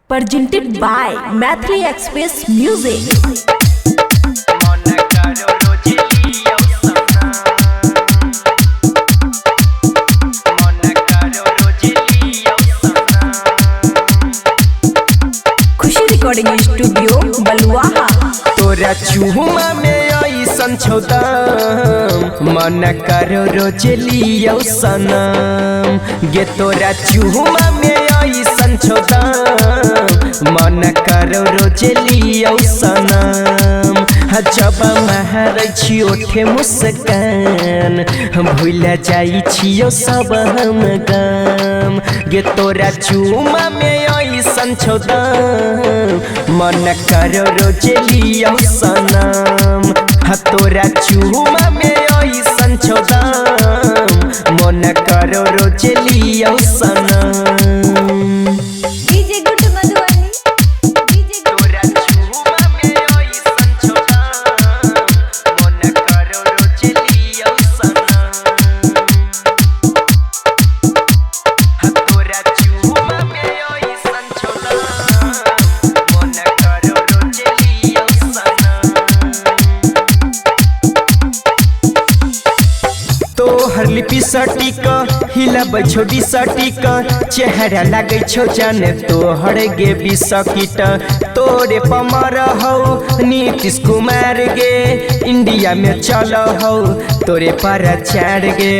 presented by Mathli Express Music. Khushi recording studio Baluaha. तोरा चूमा में ऐसन छौदा मन करो रोज लियो सनम गे तोरा चूमा में ऐसन छौदा मन करो रोज लियो सनम जब महर छी ओठे मुस्कान हम भूल जाई छियो सब हम गम गे तोरा चूमा में ऐसन छौदा मन करो रोज लियो सनम तोरा चूमा में ऐसन छौदा मन करो रोज लियो सनम। तोहर लिपि सटीक हिलब छोटी सटीक चेहरा लगे छो जाने तोहर गे बिसकिट तोरे पमर हो नीतीश कुमार गे इंडिया में चल हो तोरे पर चार गे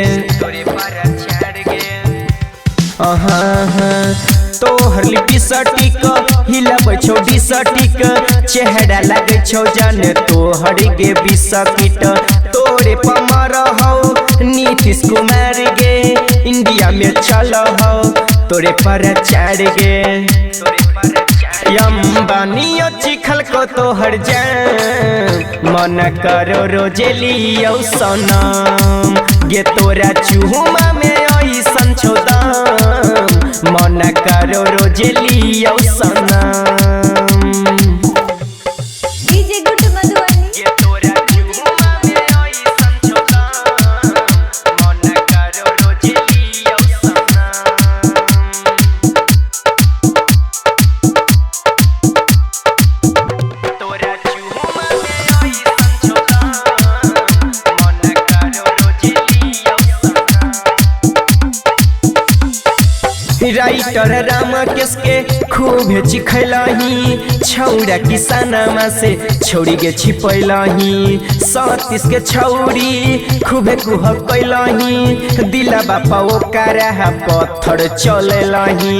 तोहर लिपि सटीक हिलब छोटी सटीक चेहरा लगे छो जाने तोहर गे बिसकिट तोरे पमर हो नीतीश कुमार गे इंडिया में चल हो तोरे पर चार गे अंबानियो चिखल को तोहर जान मन करो रोज लियो सनम गे तोरा चूमा में ऐसन छौदा मन करो रोज लियो सनम। राइटर राम केस के खूब चिखलही छौड़ा किसानमा से छौड़ी के छिपैलही सतीश के छौड़ी खूबे कुह कैलही दिला बापा ओ कारा पत्थर चलेलही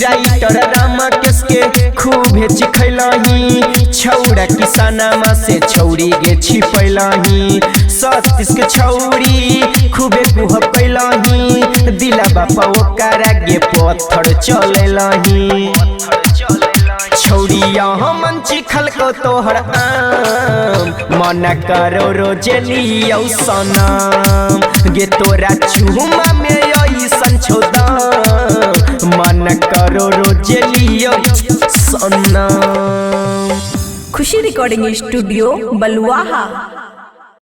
राइटर राम केस के खूब चिखलही छौड़ा किसानमा से छौड़ी गे छिपैलही सतीश के छौड़ी खूबे कुह कैलही दिला बापा ओ कारा गे पत्थर चलेलही छौड़िया हमन चिखल को तोहर आम मन करो रोज लियो सनम गे तोरा चूमा में ऐसन छौदा मन करो रोज लियो सनम। खुशी रिकॉर्डिंग स्टूडियो बलुआहा।